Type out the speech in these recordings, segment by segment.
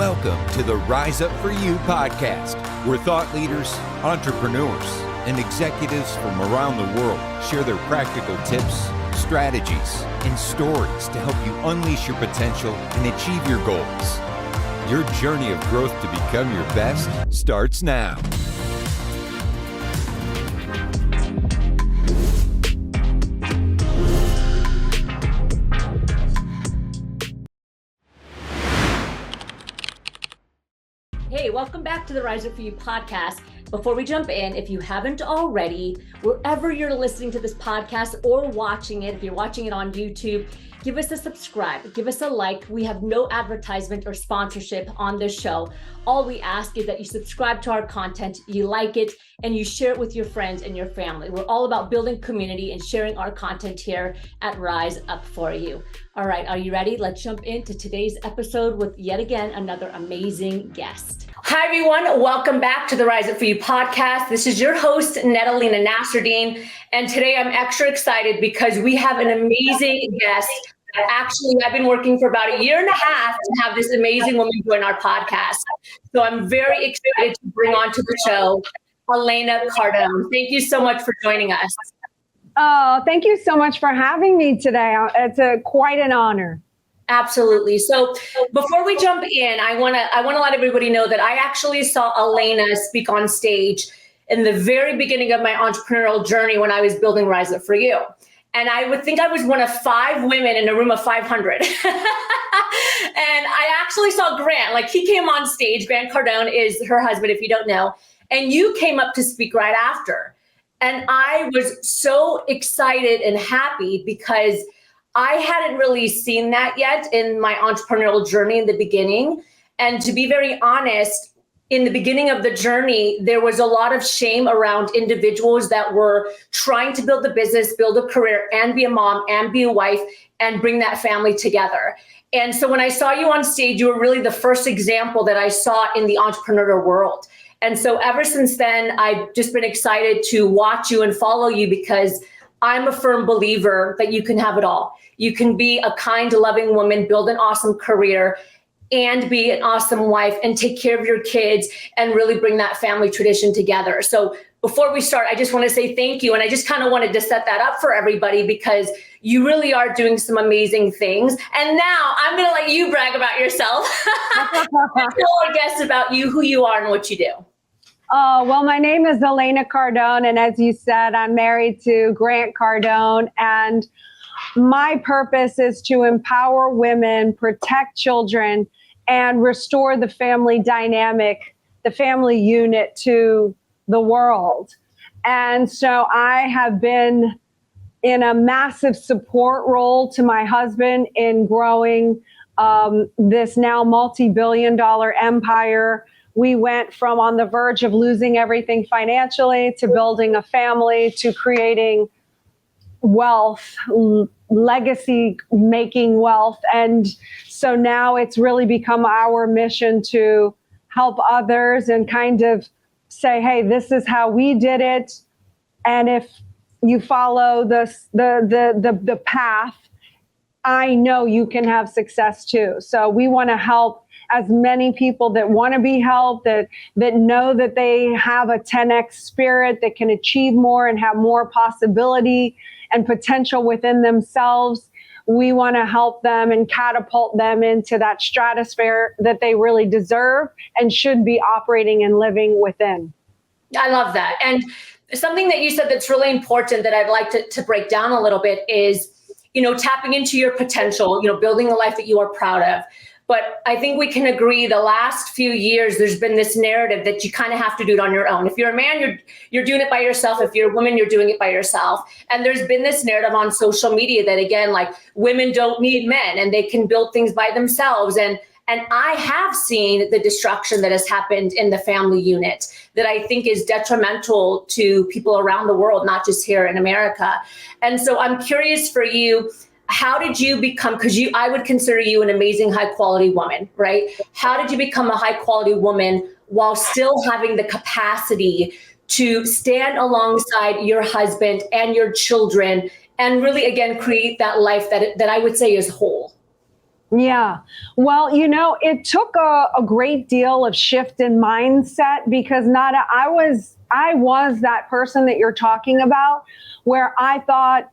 Welcome to the Rise Up For You podcast, where thought leaders, entrepreneurs, and executives from around the world share their practical tips, strategies, and stories to help you unleash your potential and achieve your goals. Your journey of growth to become your best starts now. Hey, welcome back to the Rise Up For You podcast. Before we jump in, if you haven't already, wherever you're listening to this podcast or watching it, if you're watching it on YouTube, give us a subscribe, give us a like. We have no advertisement or sponsorship on this show. All we ask is that you subscribe to our content, you like it, and you share it with your friends and your family. We're all about building community and sharing our content here at Rise Up For You. All right, are you ready? Let's jump into today's episode with yet again another amazing guest. Hi, everyone. Welcome back to the Rise Up For You podcast. This is your host, Elena Nasruddin. And today I'm extra excited because we have an amazing guest. Actually, I've been working for about a year and a half to have this amazing woman join our podcast. So I'm very excited to bring on to the show, Elena Cardone. Thank you so much for joining us. Oh, thank you so much for having me today. It's quite an honor. Absolutely. So before we jump in, I want to let everybody know that I actually saw Elena speak on stage in the very beginning of my entrepreneurial journey when I was building Rise Up For You. And I would think I was one of 5 women in a room of 500. And I actually saw Grant, like he came on stage. Grant Cardone is her husband, if you don't know. And you came up to speak right after. And I was so excited and happy because I hadn't really seen that yet in my entrepreneurial journey in the beginning. And to be very honest, in the beginning of the journey, there was a lot of shame around individuals that were trying to build a business, build a career, and be a mom, and be a wife, and bring that family together. And so when I saw you on stage, you were really the first example that I saw in the entrepreneurial world. And so ever since then, I've just been excited to watch you and follow you because I'm a firm believer that you can have it all. You can be a kind, loving woman, build an awesome career, and be an awesome wife and take care of your kids and really bring that family tradition together. So before we start, I just want to say thank you. And I just kind of wanted to set that up for everybody because you really are doing some amazing things. And now I'm going to let you brag about yourself. Tell our guests about you, who you are, and what you do. Oh, well, my name is Elena Cardone. And as you said, I'm married to Grant Cardone. And my purpose is to empower women, protect children, and restore the family dynamic, the family unit to the world. And so I have been in a massive support role to my husband in growing this now multi-billion-dollar empire. We went from on the verge of losing everything financially to building a family to creating wealth, legacy making wealth. And so now it's really become our mission to help others and kind of say, hey, this is how we did it. And if you follow the path, I know you can have success too. So we want to help as many people that want to be helped, that know that they have a 10x spirit, that can achieve more and have more possibility and potential within themselves. We want to help them and catapult them into that stratosphere that they really deserve and should be operating and living within. I love that. And something that you said that's really important that I'd like to break down a little bit is, tapping into your potential, building a life that you are proud of. But I think we can agree the last few years, there's been this narrative that you kind of have to do it on your own. If you're a man, you're doing it by yourself. If you're a woman, you're doing it by yourself. And there's been this narrative on social media that, again, like women don't need men and they can build things by themselves. And I have seen the destruction that has happened in the family unit that I think is detrimental to people around the world, not just here in America. And so I'm curious for you, how did you become, because I would consider you an amazing high quality woman, right? How did you become a high quality woman while still having the capacity to stand alongside your husband and your children and really, again, create that life that I would say is whole? Yeah. Well, it took a great deal of shift in mindset because I was that person that you're talking about where I thought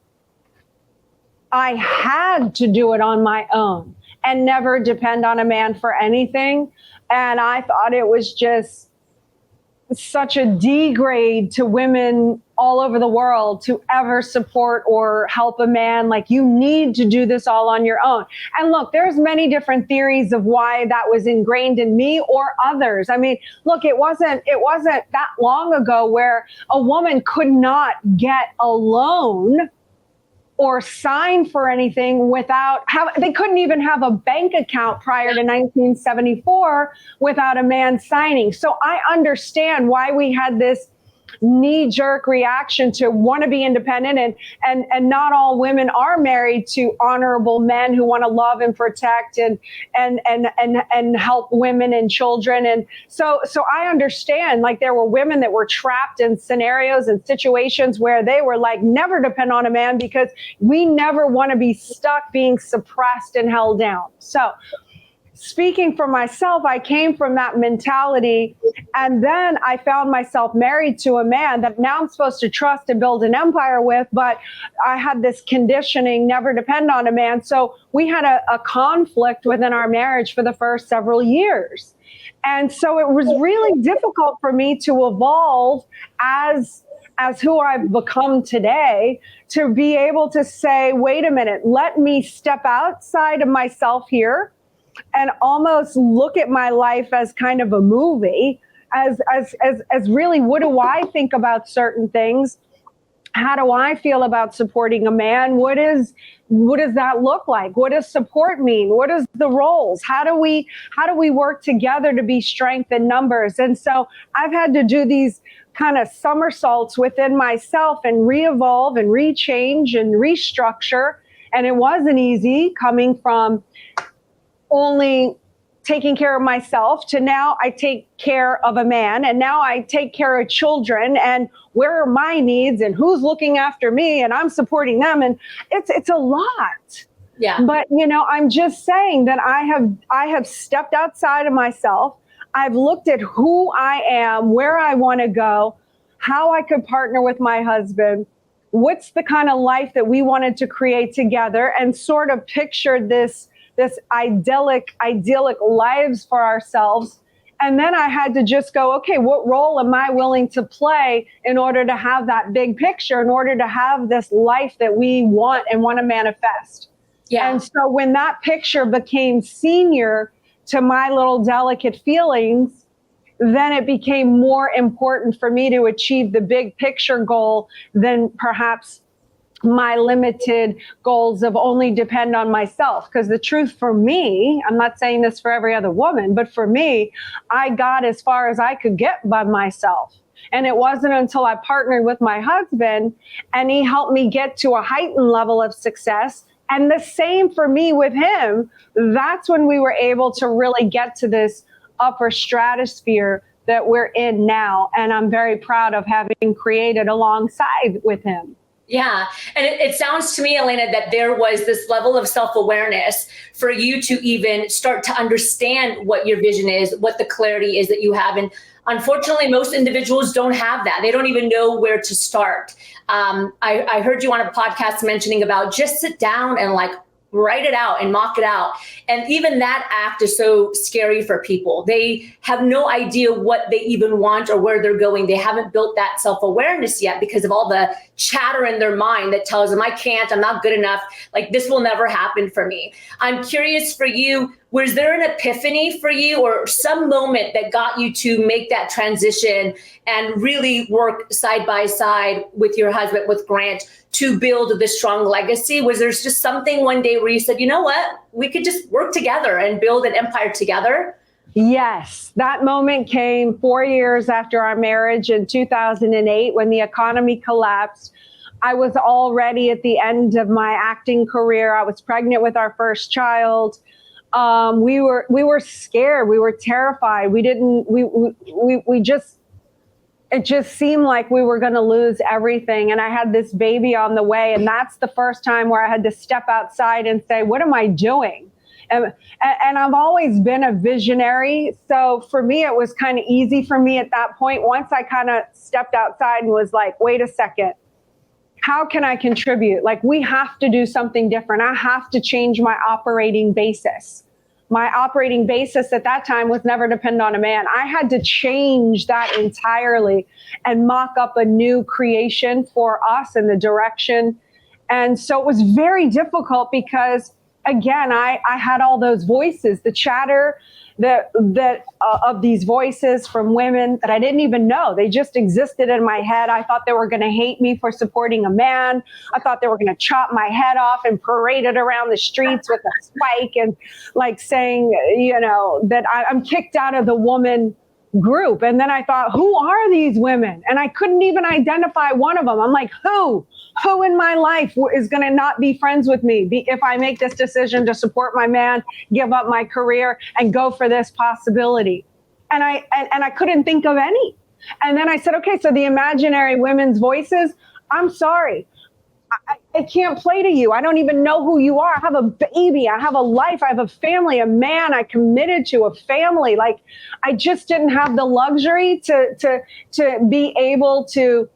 I had to do it on my own and never depend on a man for anything. And I thought it was just such a degrade to women all over the world to ever support or help a man. Like, you need to do this all on your own. And look, there's many different theories of why that was ingrained in me or others. I mean, look, it wasn't that long ago where a woman could not get a loan or sign for anything they couldn't even have a bank account prior to 1974 without a man signing. So I understand why we had this knee-jerk reaction to want to be independent, and not all women are married to honorable men who want to love and protect and help women and children. And so I understand, like, there were women that were trapped in scenarios and situations where they were like, never depend on a man, because we never want to be stuck being suppressed and held down. So speaking for myself, I came from that mentality. And then I found myself married to a man that now I'm supposed to trust and build an empire with. But I had this conditioning, never depend on a man. So we had a conflict within our marriage for the first several years. And so it was really difficult for me to evolve as who I've become today, to be able to say, wait a minute, let me step outside of myself here and almost look at my life as kind of a movie, as really, what do I think about certain things? How do I feel about supporting a man? What does that look like? What does support mean? What is the roles? How do we work together to be strength in numbers? And so I've had to do these kind of somersaults within myself and re-evolve and rechange and restructure. And it wasn't easy, coming from only taking care of myself to now I take care of a man, and now I take care of children, and where are my needs and who's looking after me, and I'm supporting them. And it's a lot. Yeah. But, I'm just saying that I have stepped outside of myself. I've looked at who I am, where I want to go, how I could partner with my husband, what's the kind of life that we wanted to create together, and sort of pictured this idyllic lives for ourselves. And then I had to just go, okay, what role am I willing to play in order to have that big picture, in order to have this life that we want and want to manifest? Yeah. And so when that picture became senior to my little delicate feelings, then it became more important for me to achieve the big picture goal than perhaps my limited goals of only depend on myself. Because the truth for me, I'm not saying this for every other woman, but for me, I got as far as I could get by myself. And it wasn't until I partnered with my husband and he helped me get to a heightened level of success. And the same for me with him. That's when we were able to really get to this upper stratosphere that we're in now. And I'm very proud of having created alongside with him. Yeah. And it sounds to me, Elena, that there was this level of self-awareness for you to even start to understand what your vision is, what the clarity is that you have. And unfortunately, most individuals don't have that. They don't even know where to start. I heard you on a podcast mentioning about just sit down and write it out and mock it out. And even that act is so scary for people. They have no idea what they even want or where they're going. They haven't built that self-awareness yet because of all the chatter in their mind that tells them, I can't, I'm not good enough. This will never happen for me. I'm curious for you, was there an epiphany for you or some moment that got you to make that transition and really work side by side with your husband, with Grant, to build this strong legacy? Was there just something one day where you said, you know what, we could just work together and build an empire together? Yes, that moment came 4 years after our marriage in 2008 when the economy collapsed. I was already at the end of my acting career. I was pregnant with our first child. We were scared. We were terrified. It just seemed like we were going to lose everything. And I had this baby on the way. And that's the first time where I had to step outside and say, what am I doing? And I've always been a visionary. So for me, it was kind of easy for me at that point. Once I kind of stepped outside and was like, wait a second, how can I contribute? Like, we have to do something different. I have to change my operating basis. My operating basis at that time was never depend on a man. I had to change that entirely and mock up a new creation for us in the direction. And so it was very difficult because, again, I had all those voices, the chatter of these voices from women that I didn't even know. They just existed in my head. I thought they were going to hate me for supporting a man. I thought they were going to chop my head off and parade it around the streets with a spike and like saying, that I'm kicked out of the woman group. And then I thought, who are these women? And I couldn't even identify one of them. I'm like, who in my life is going to not be friends with me if I make this decision to support my man, give up my career, and go for this possibility? And I couldn't think of any. And then I said, okay, so the imaginary women's voices, I'm sorry. I can't play to you. I don't even know who you are. I have a baby. I have a life. I have a family, a man. I committed to a family. Like, I just didn't have the luxury to be able to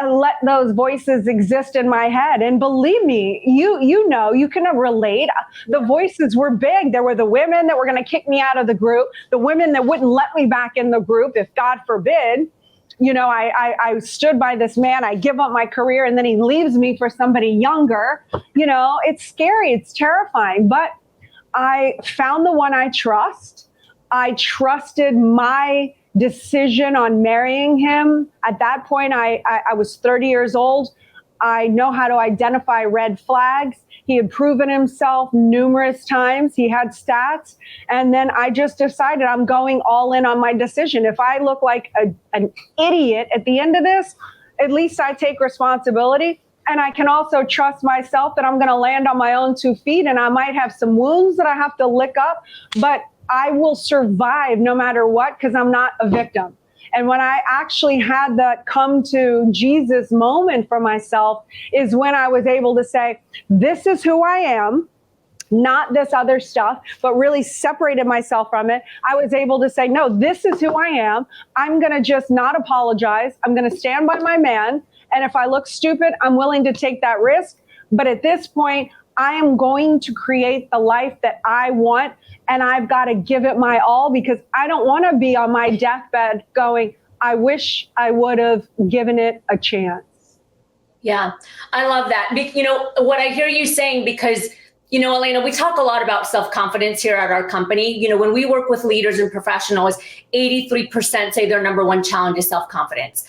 let those voices exist in my head. And believe me, you can relate. The voices were big. There were the women that were going to kick me out of the group, the women that wouldn't let me back in the group, if God forbid. I stood by this man, I give up my career, and then he leaves me for somebody younger. It's scary, it's terrifying, but I found the one I trust. I trusted my decision on marrying him. At that point, I was 30 years old. I know how to identify red flags. He had proven himself numerous times. He had stats. And then I just decided I'm going all in on my decision. If I look like an idiot at the end of this, at least I take responsibility. And I can also trust myself that I'm going to land on my own 2 feet. And I might have some wounds that I have to lick up, but I will survive no matter what, because I'm not a victim. And when I actually had that come to Jesus moment for myself is when I was able to say, this is who I am, not this other stuff, but really separated myself from it. I was able to say, no, this is who I am. I'm going to just not apologize. I'm going to stand by my man. And if I look stupid, I'm willing to take that risk. But at this point, I am going to create the life that I want. And I've got to give it my all, because I don't want to be on my deathbed going, I wish I would have given it a chance. Yeah, I love that. What I hear you saying, because, Elena, we talk a lot about self-confidence here at our company. When we work with leaders and professionals, 83% say their number one challenge is self-confidence,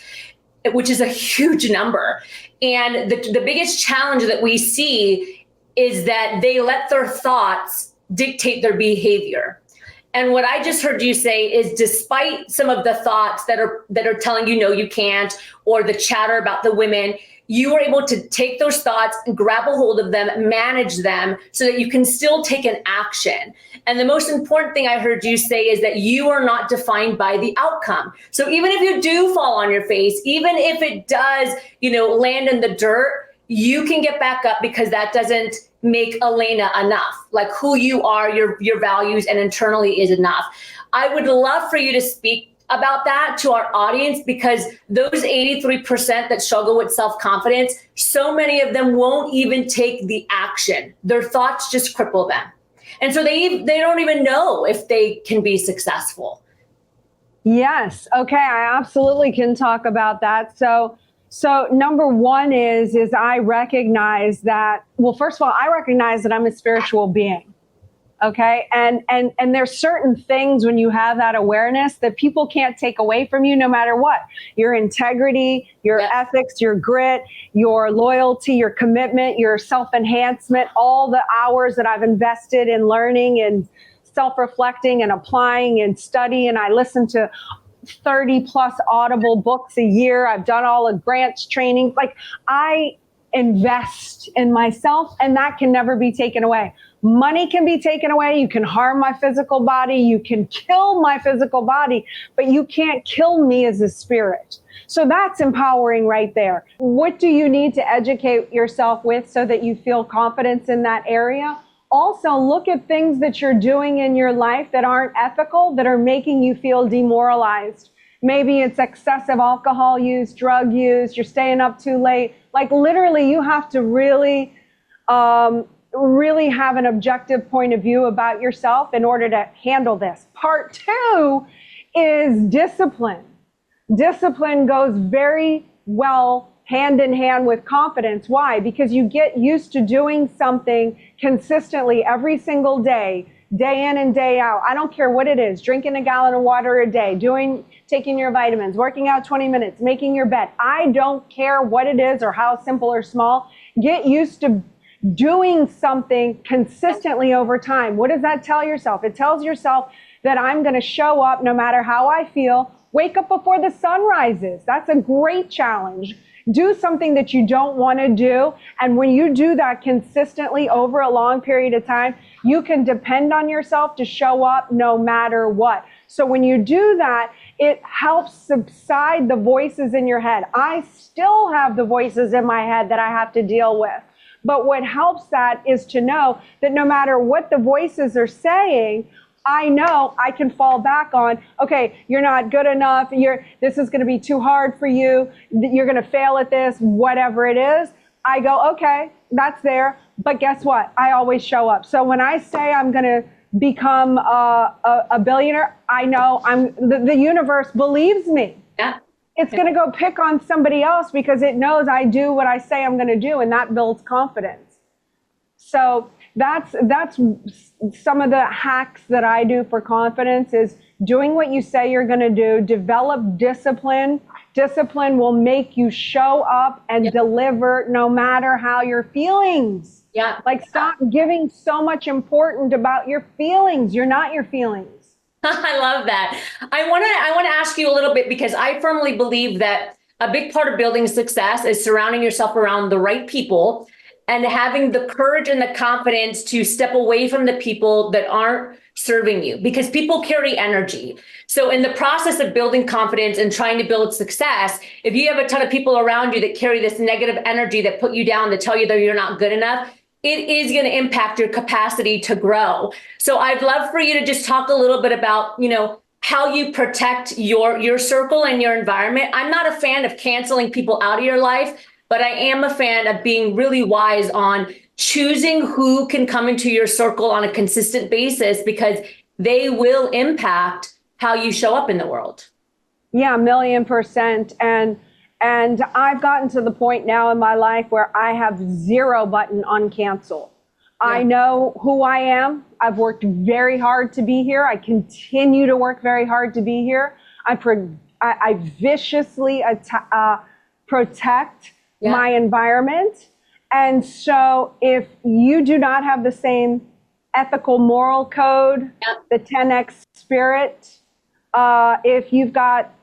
which is a huge number. And the biggest challenge that we see is that they let their thoughts dictate their behavior. And what I just heard you say is, despite some of the thoughts that are telling you, no, you can't, or the chatter about the women, you were able to take those thoughts and grab a hold of them, manage them so that you can still take an action. And the most important thing I heard you say is that you are not defined by the outcome. So even if you do fall on your face, even if it does, land in the dirt, you can get back up, because that doesn't make Elena enough. Like, who you are, your values, and internally is enough. I would love for you to speak about that to our audience, because those 83% that struggle with self-confidence, so many of them won't even take the action. Their thoughts just cripple them. And so they don't even know if they can be successful. Yes. Okay. I absolutely can talk about that. So number one is I recognize that, well, first of all, I recognize that I'm a spiritual being. Okay. And there's certain things when you have that awareness that people can't take away from you no matter what. Your integrity, your ethics, your grit, your loyalty, your commitment, your self-enhancement, all the hours that I've invested in learning and self-reflecting and applying and studying. And I listen to 30 plus audible books a year. I've done all the grants training. Like, I invest in myself, and that can never be taken away. Money can be taken away. You can harm my physical body. You can kill my physical body, but you can't kill me as a spirit. So that's empowering right there. What do you need to educate yourself with so that you feel confidence in that area? Also, look at things that you're doing in your life that aren't ethical, that are making you feel demoralized. Maybe it's excessive alcohol use, drug use, you're staying up too late. Like literally, you have to really, really have an objective point of view about yourself in order to handle this. Part two is discipline. Discipline goes very well hand in hand with confidence. Why? Because you get used to doing something consistently every single day, day in and day out. I don't care what it is, drinking a gallon of water a day, taking your vitamins, working out 20 minutes, making your bed. I don't care what it is or how simple or small. Get used to doing something consistently over time. What does that tell yourself? It tells yourself that I'm going to show up no matter how I feel. Wake up before the sun rises. That's a great challenge. Do something that you don't want to do. And when you do that consistently over a long period of time, you can depend on yourself to show up no matter what. So when you do that, it helps subside the voices in your head. I still have the voices in my head that I have to deal with. But what helps that is to know that no matter what the voices are saying, I know I can fall back on, okay, you're not good enough. This is going to be too hard for you. You're going to fail at this, whatever it is. I go, okay, that's there. But guess what? I always show up. So when I say I'm going to become a billionaire, I know the universe believes me. Yeah. It's going to go pick on somebody else because it knows I do what I say I'm going to do, and that builds confidence. So that's some of the hacks that I do for confidence is doing what you say you're going to do. Develop discipline. Discipline will make you show up and deliver no matter how your feelings. Yeah. Like stop giving so much importance about your feelings. You're not your feelings. I love that. I want to ask you a little bit because I firmly believe that a big part of building success is surrounding yourself around the right people and having the courage and the confidence to step away from the people that aren't serving you, because people carry energy. So in the process of building confidence and trying to build success, if you have a ton of people around you that carry this negative energy that put you down, that tell you that you're not good enough, it is going to impact your capacity to grow. So I'd love for you to just talk a little bit about, how you protect your circle and your environment. I'm not a fan of canceling people out of your life, but I am a fan of being really wise on choosing who can come into your circle on a consistent basis, because they will impact how you show up in the world. Yeah, 1,000,000%. And I've gotten to the point now in my life where I have 0 button on cancel. Yeah. I know who I am. I've worked very hard to be here. I continue to work very hard to be here. I viciously protect my environment. And so if you do not have the same ethical moral code, the 10X spirit, if you've got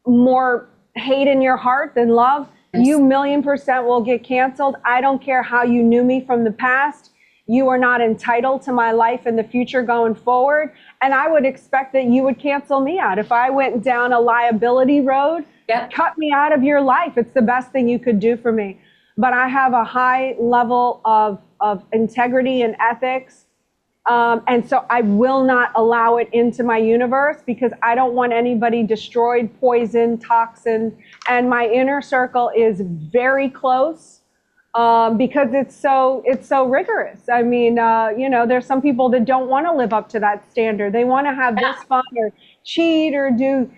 more hate in your heart than love, you 1,000,000% will get canceled. I don't care how you knew me from the past. You are not entitled to my life in the future going forward. And I would expect that you would cancel me out. If I went down a liability road, cut me out of your life. It's the best thing you could do for me. But I have a high level of integrity and ethics. And so I will not allow it into my universe because I don't want anybody destroyed, poisoned, toxin. And my inner circle is very close because it's so rigorous. I mean, there's some people that don't want to live up to that standard. They want to have this fun or cheat or do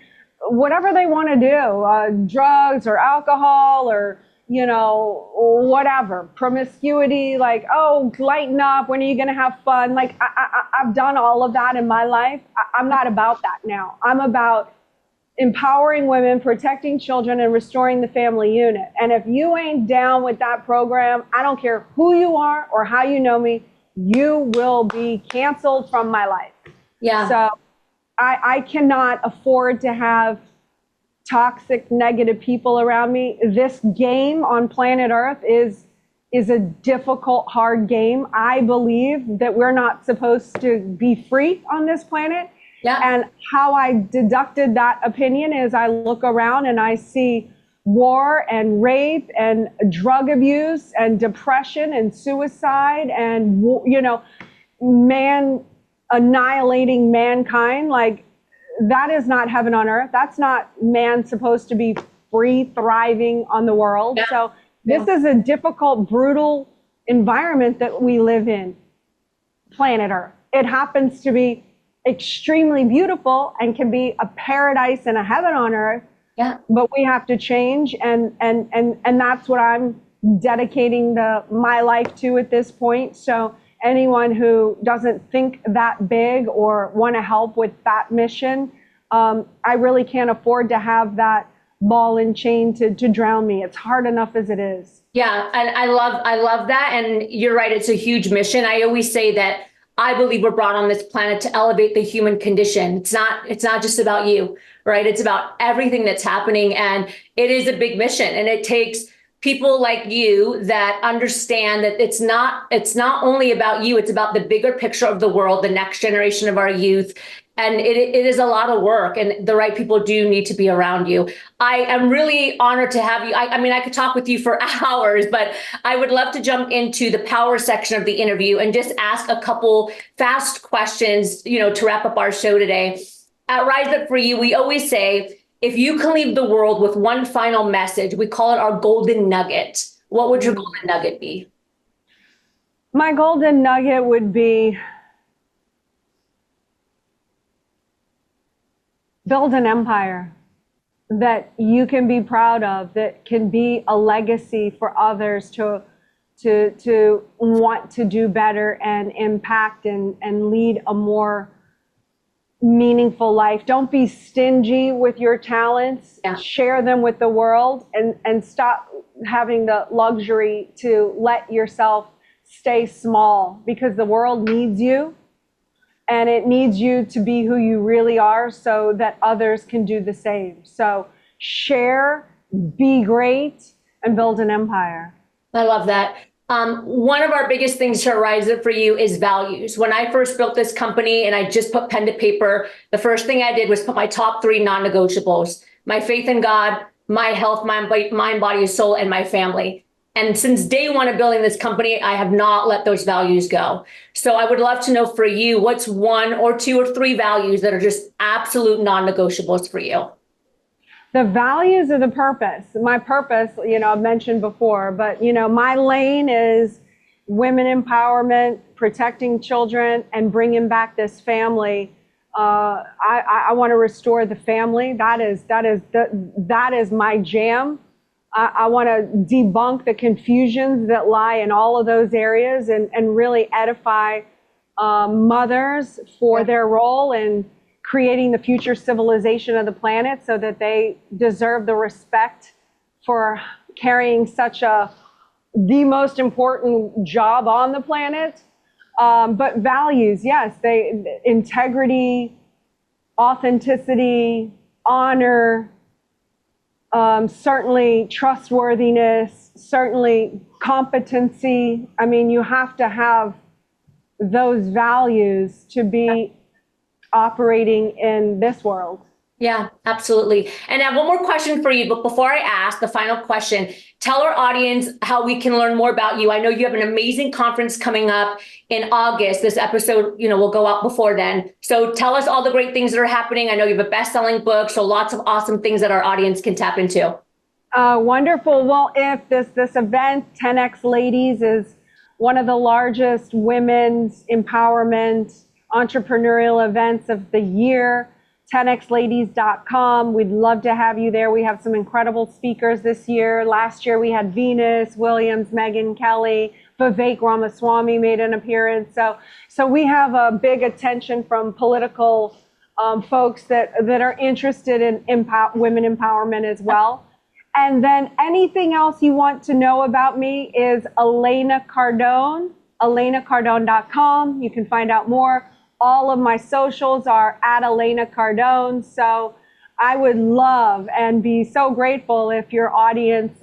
whatever they want to do, drugs or alcohol or whatever, promiscuity, like, oh, lighten up. When are you going to have fun? Like, I've done all of that in my life. I'm not about that now. I'm about empowering women, protecting children, and restoring the family unit. And if you ain't down with that program, I don't care who you are or how you know me, you will be canceled from my life. Yeah. So I cannot afford to have toxic, negative people around me. This game on planet Earth is a difficult, hard game. I believe that we're not supposed to be free on this planet. Yeah. And how I deducted that opinion is I look around and I see war and rape and drug abuse and depression and suicide and, man annihilating mankind. Like, that is not heaven on earth. That's not man supposed to be free, thriving on the world. Yeah. So this is a difficult, brutal environment that we live in, planet Earth. It happens to be extremely beautiful and can be a paradise and a heaven on earth. Yeah. But we have to change, and that's what I'm dedicating my life to at this point. So anyone who doesn't think that big or want to help with that mission, I really can't afford to have that ball and chain to drown me. It's hard enough as it is. Yeah, and I love that. And you're right, it's a huge mission. I always say that I believe we're brought on this planet to elevate the human condition. It's not just about you, right? It's about everything that's happening. And it is a big mission. And it takes people like you that understand that it's not only about you, it's about the bigger picture of the world, the next generation of our youth. And it is a lot of work, and the right people do need to be around you. I am really honored to have you. I mean, I could talk with you for hours, but I would love to jump into the power section of the interview and just ask a couple fast questions, to wrap up our show today. At Rise Up For You, we always say, if you can leave the world with one final message, we call it our golden nugget. What would your golden nugget be? My golden nugget would be build an empire that you can be proud of, that can be a legacy for others to want to do better and impact and lead a more meaningful life. Don't be stingy with your talents. Yeah. Share them with the world, and stop having the luxury to let yourself stay small, because the world needs you. And it needs you to be who you really are so that others can do the same. So share, be great, and build an empire. I love that. One of our biggest things to Rise Up For You is values. When I first built this company and I just put pen to paper, the first thing I did was put my top 3 non-negotiables: my faith in God, my health, mind, body, soul, and my family. And since day one of building this company, I have not let those values go. So I would love to know for you, what's 1 or 2 or 3 values that are just absolute non-negotiables for you? The values are the purpose. My purpose, I've mentioned before, but, my lane is women empowerment, protecting children, and bringing back this family. I want to restore the family. That is my jam. I want to debunk the confusions that lie in all of those areas, and really edify mothers for their role in creating the future civilization of the planet, so that they deserve the respect for carrying the most important job on the planet. But values, yes, integrity, authenticity, honor, certainly trustworthiness, certainly competency. I mean, you have to have those values to be operating in this world. Yeah, absolutely. And I have one more question for you, but before I ask the final question, tell our audience how we can learn more about you. I know you have an amazing conference coming up in August. This episode, will go out before then. So tell us all the great things that are happening. I know you have a best-selling book, so lots of awesome things that our audience can tap into. Wonderful. Well, if this event, 10X Ladies, is one of the largest women's empowerment entrepreneurial events of the year, 10xladies.com. We'd love to have you there. We have some incredible speakers this year. Last year we had Venus Williams, Megyn Kelly, Vivek Ramaswamy made an appearance. So we have a big attention from political folks that are interested in women empowerment as well. And then anything else you want to know about me is Elena Cardone, ElenaCardone.com. You can find out more. All of my socials are at Elena Cardone. So I would love and be so grateful if your audience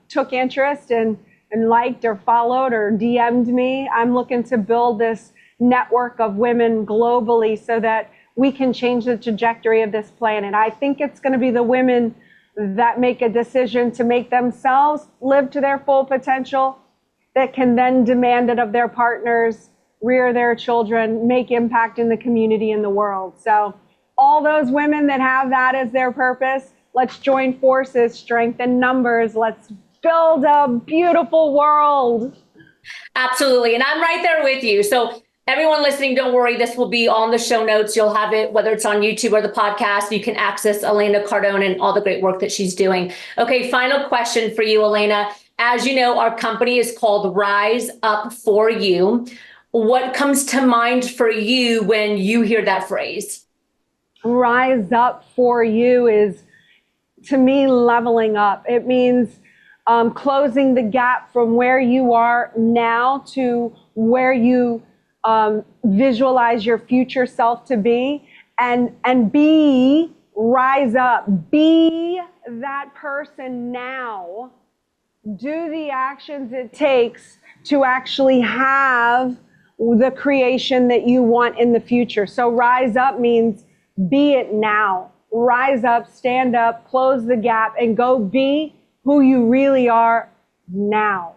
took interest and liked or followed or DM'd me. I'm looking to build this network of women globally so that we can change the trajectory of this planet. I think it's going to be the women that make a decision to make themselves live to their full potential, that can then demand it of their partners, rear their children, make impact in the community and the world. So all those women that have that as their purpose, let's join forces, strengthen numbers. Let's build a beautiful world. Absolutely. And I'm right there with you. So everyone listening, don't worry. This will be on the show notes. You'll have it, whether it's on YouTube or the podcast. You can access Elena Cardone and all the great work that she's doing. Okay, final question for you, Elena. As you know, our company is called Rise Up For You. What comes to mind for you when you hear that phrase? Rise up for you is, to me, leveling up. It means closing the gap from where you are now to where you visualize your future self to be, and rise up, be that person now. Do the actions it takes to actually have the creation that you want in the future. So rise up means be it now. Rise up, stand up, close the gap, and go be who you really are now.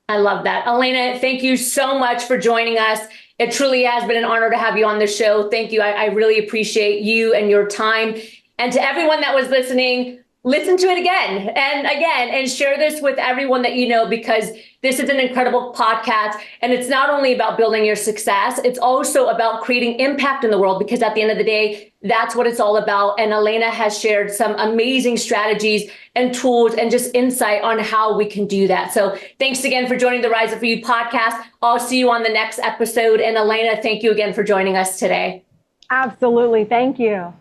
I love that. Elena, thank you so much for joining us. It truly has been an honor to have you on the show. Thank you. I really appreciate you and your time. And to everyone that was listening, listen to it again and share this with everyone that you know, because this is an incredible podcast. And it's not only about building your success, it's also about creating impact in the world, because at the end of the day, that's what it's all about. And Elena has shared some amazing strategies and tools and just insight on how we can do that. So thanks again for joining the Rise Up For You podcast. I'll see you on the next episode. And Elena, thank you again for joining us today. Absolutely. Thank you.